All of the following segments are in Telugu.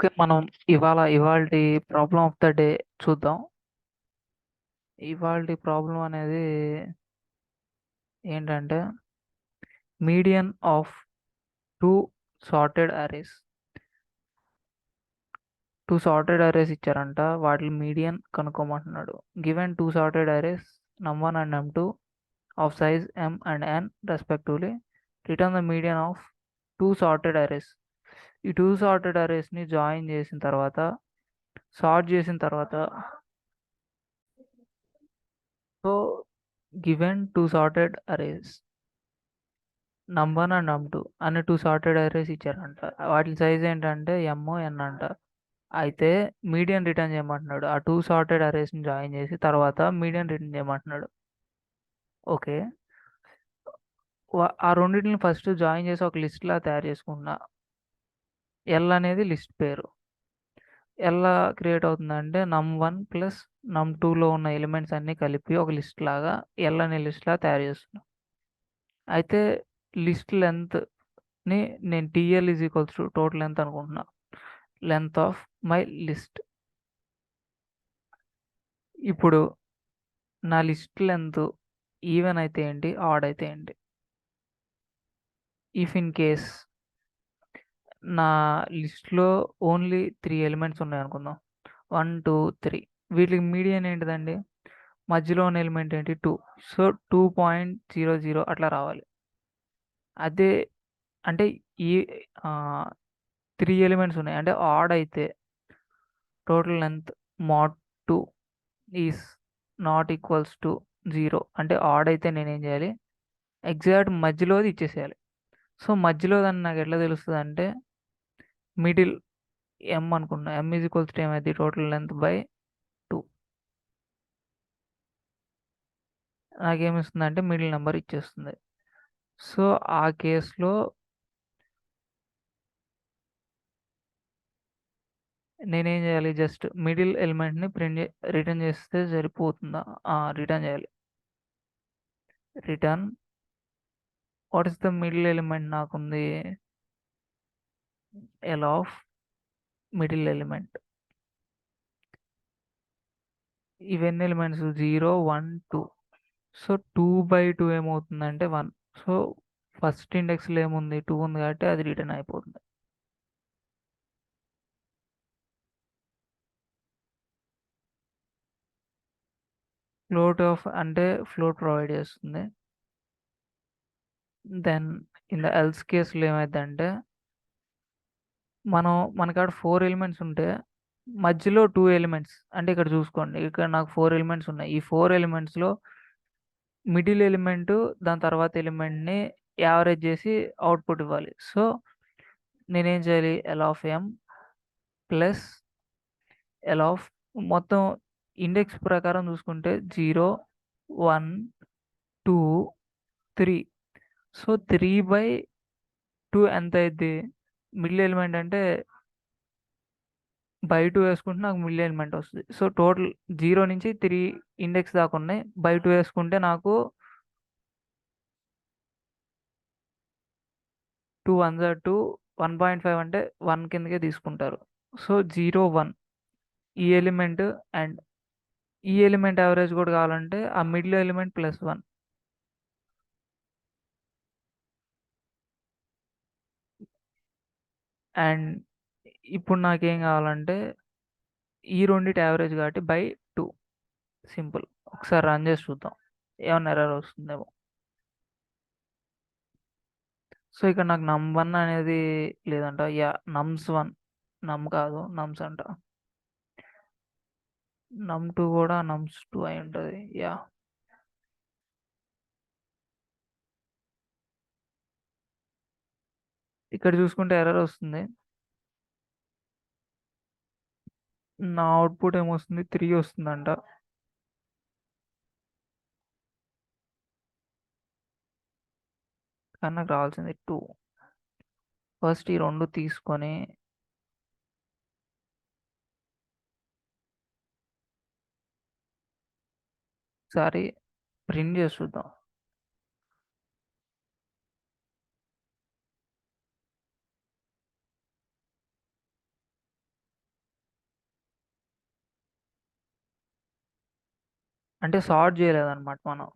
ఓకే. మనం ఇవాల్టి ప్రాబ్లమ్ ఆఫ్ ద డే చూద్దాం. ఇవాల్టి ప్రాబ్లమ్ అనేది ఏంటంటే, median of 2 sorted arrays. 2 sorted arrays ఇచ్చారంట. వాటి మీడియన్ కనుక్కోమంటున్నాడు. Given 2 sorted arrays num1 and num2 of size m and n respectively. Return the median of 2 sorted arrays. ఈ 2 సార్టెడ్ అరేస్‌ని జాయిన్ చేసిన తర్వాత, సార్ట్ చేసిన తర్వాత so, given 2 sorted arrays num1 and num2 అనే 2 సార్టెడ్ అరేస్ ఇచ్చారంట. వాటి సైజ్ ఏంటంటే m, n అంట. అయితే మీడియన్ రిటర్న్ చేయమంటున్నాడు. ఆ 2 సార్టెడ్ అరేస్‌ని జాయిన్ చేసి తర్వాత మీడియన్ రిటర్న్ చేయమంటున్నాడు. ఓకే. ఆ రెండిటిని ఫస్ట్ జాయిన్ చేసి ఒక లిస్ట్‌లా తయారు చేసుకుంటున్నా. L అనేది లిస్ట్ పేరు. ఎలా క్రియేట్ అవుతుందంటే num1 ప్లస్ num2లో ఉన్న ఎలిమెంట్స్ అన్నీ కలిపి ఒక లిస్ట్ లాగా L అనే లిస్ట్‌లా తయారు చేస్తున్నా. అయితే లిస్ట్ లెంత్‌ని నేను TL is equals to total length అనుకుంటున్నా. Length of my list. ఇప్పుడు నా లిస్ట్ లెంత్ ఈవెన్ అయితే ఏంటి? ఆడ్ అయితే ఏంటి? ఇఫ్ ఇన్ కేస్ నా లిస్ట్‌లో ఓన్లీ 3 ఎలిమెంట్స్ ఉన్నాయనుకుందాం. 1, 2, 3 వీటికి మీడియన్ ఏంటిదండి? మధ్యలో ఉన్న ఎలిమెంట్ ఏంటి? 2. సో, 2.00 అట్లా రావాలి. అదే అంటే ఈ 3 ఎలిమెంట్స్ ఉన్నాయి. అంటే ఆడ్ అయితే total length mod 2 is not equals to 0. అంటే ఆడ్ అయితే నేనేం చేయాలి? ఎగ్జాక్ట్ మధ్యలోది ఇచ్చేసేయాలి. సో, మధ్యలోదని నాకు ఎట్లా తెలుస్తదంటే మిడిల్ m అనుకున్నా. m ఈజ్ ఈక్వల్స్ టు ఏమైద్ది? Total length by 2. నాకేమిస్తుందంటే మిడిల్ నంబర్ ఇచ్చేస్తుంది. సో, ఆ కేస్‌లో నేనేం చేయాలి? జస్ట్ మిడిల్ ఎలిమెంట్‌ని రిటర్న్ చేస్తే సరిపోతుందా? రిటర్న్ చేయాలి. Return what is the middle element నాకుంది? L of middle element. ఇవెన్ని ఎలిమెంట్స్? 0, 1, 2. సో, 2/2 ఏమవుతుందంటే 1. సో, ఫస్ట్ ఇండెక్స్‌లో ఏముంది? 2 ఉంది కాబట్టి అది రిటర్న్ అయిపోతుంది. అంటే ఫ్లోట్ ప్రొవైడ్ చేస్తుంది. దెన్ ఇన్ ద ఎల్స్ కేస్‌లో ఏమైద్దంటే మనకాడ 4 ఎలిమెంట్స్ ఉంటే మధ్యలో 2 ఎలిమెంట్స్ అంటే ఇక్కడ చూసుకోండి. ఇక్కడ నాకు 4 ఎలిమెంట్స్ ఉన్నాయి. ఈ 4 ఎలిమెంట్స్‌లో మిడిల్ ఎలిమెంట్ దాని తర్వాత ఎలిమెంట్‌ని యావరేజ్ చేసి అవుట్‌పుట్ ఇవ్వాలి. సో, నేనేం చేయాలి? L of m plus L of మొత్తం ఇండెక్స్ ప్రకారం చూసుకుంటే 0, 1, 2, 3. సో, 3/2 ఎంత అయిద్ది? మిడిల్ ఎలిమెంట్ అంటే బై 2 వేసుకుంటే నాకు మిడిల్ ఎలిమెంట్ వస్తది. సో, టోటల్ 0 నుంచి 3 ఇండెక్స్ దాకా ఉన్నాయి. బై 2 వేసుకుంటే నాకు 2 వన్స్ ఆర్ 2, 1.5 అంటే 1 కిందకే తీసుకుంటారు. సో, 0, 1 ఈ ఎలిమెంట్ అండ్ ఈ ఎలిమెంట్ యావరేజ్ కూడా కావాలంటే ఆ మిడిల్ ఎలిమెంట్ ప్లస్ 1. అండ్ ఇప్పుడు నాకేం కావాలంటే ఈ రెండిటి యావరేజ్ కాబట్టి బై 2. సింపుల్. ఒకసారి రన్ చేసి చూద్దాం. ఏమన్నా ఎర్రర్ వస్తుందేమో. సో, ఇక్కడ నాకు num1 అనేది లేదంట. nums1 నమ్ కాదు నమ్స్ అంట. num2 కూడా nums2 అయి ఉంటది. ఇక్కడ చూసుకుంటే ఎర్రర్ వస్తుంది. నా అవుట్‌పుట్ ఏమొస్తుంది? 3 వస్తుందంట. కానీ నాకు రావాల్సింది 2. ఫస్ట్ ఈ 2 తీసుకొని ఒకసారి ప్రింట్ చేసి చూద్దాం. అంటే సార్ట్ చేయలేదన్నమాట మనం.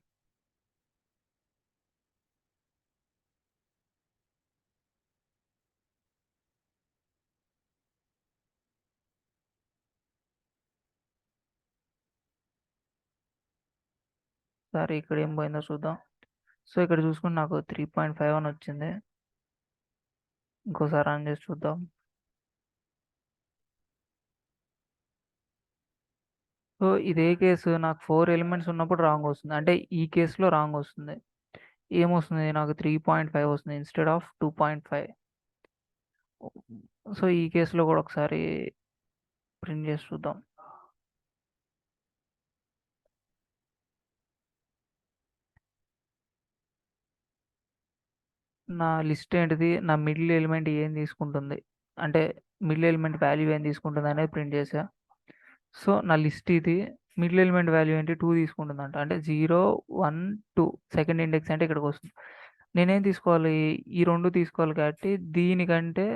సరే ఇక్కడ ఏం పోయిందో చూద్దాం. సో ఇక్కడ చూసుకుంటే నాకు 3.5 అని వచ్చింది. ఇంకోసారి రన్ చేసి చూద్దాం. సో ఇదే కేసు నాకు 4 ఎలిమెంట్స్ ఉన్నప్పుడు రాంగ్ వస్తుంది, అంటే ఈ కేసులో రాంగ్ వస్తుంది. ఏమొస్తుంది, నాకు 3.5 వస్తుంది ఇన్స్టెడ్ ఆఫ్ 2.5. సో ఈ కేసులో కూడా ఒకసారి ప్రింట్ చేసి చూద్దాం. నా లిస్ట్ ఏంటిది, నా మిడిల్ ఎలిమెంట్ ఏం తీసుకుంటుంది, అంటే మిడిల్ ఎలిమెంట్ వాల్యూ ఏం తీసుకుంటుంది అనేది ప్రింట్ చేసా. సో నా లిస్ట్ ఇది, మిడిల్ ఎలిమెంట్ వాల్యూ ఏంటి 2 తీసుకుంటుందంట, అంటే 0 1 2 సెకండ్ ఇండెక్స్ అంటే ఇక్కడికి వస్తుంది. నేనేం తీసుకోవాలి, ఈ రెండు తీసుకోవాలి కాబట్టి దీనికంటే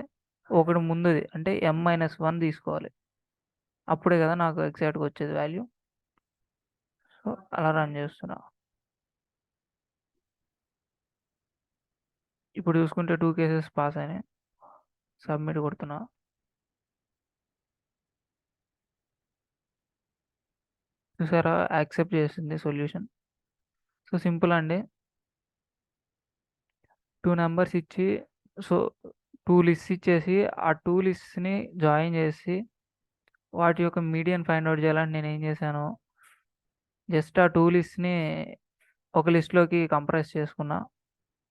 ఒకటి ముందుది అంటే m-1 తీసుకోవాలి. అప్పుడే కదా నాకు ఎగ్జాక్ట్గా వచ్చేది వాల్యూ. సో అలా రన్ చేస్తున్నా. ఇప్పుడు చూసుకుంటే 2 కేసెస్ పాస్ అయినాయి. సబ్మిట్ కొడుతున్నా. చూసారా, యాక్సెప్ట్ చేసింది సొల్యూషన్. సో సింపుల్ అండి. 2 నెంబర్స్ ఇచ్చి, సో 2 లిస్ట్స్ ఇచ్చేసి ఆ 2 లిస్ట్స్ని జాయిన్ చేసి వాటి యొక్క మీడియన్ ఫైండ్ అవుట్ చేయాలని నేను ఏం చేశాను, జస్ట్ ఆ 2 లిస్ట్ని ఒక లిస్ట్లోకి కంప్రెస్ చేసుకున్నా,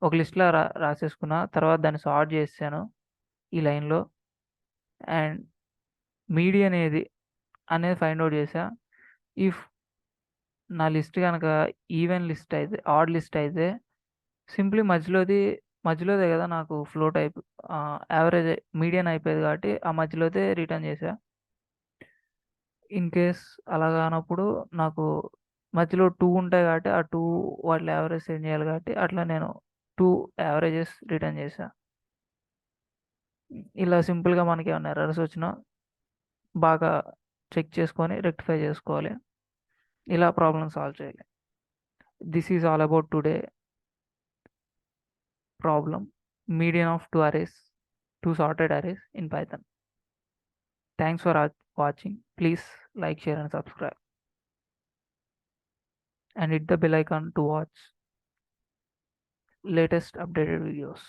ఒక లిస్ట్లో రాసేసుకున్నా, తర్వాత దాన్ని సార్ట్ చేశాను ఈ లైన్లో. అండ్ మీడియన్ ఏది అనేది ఫైండ్ అవుట్ చేసా. ఇఫ్ నా లిస్ట్ కనుక ఈవెన్ లిస్ట్ అయితే, ఆడ్ లిస్ట్ అయితే సింప్లీ మధ్యలోదే కదా నాకు ఫ్లోట్ యావరేజ్ మీడియన్ అయిపోయేది కాబట్టి ఆ మధ్యలోదే రిటర్న్ చేసా. ఇన్ కేస్ అలా కానప్పుడు నాకు మధ్యలో 2 ఉంటాయి కాబట్టి ఆ 2 వాటి యావరేజ్ సెండ్ చేయాలి కాబట్టి అట్లా నేను 2 యావరేజెస్ రిటర్న్ చేసా. ఇలా సింపుల్గా మనకి ఏమైనా ఎర్రర్స్ వచ్చినా బాగా చెక్ చేసుకొని రెక్టిఫై చేసుకోవాలి. ఇలా ప్రాబ్లమ్ సాల్వ్ చేయాలి. This is all about today problem, median of two arrays, two sorted arrays in Python. Thanks for watching. Please like, share and subscribe, and hit the bell icon to watch latest updated videos.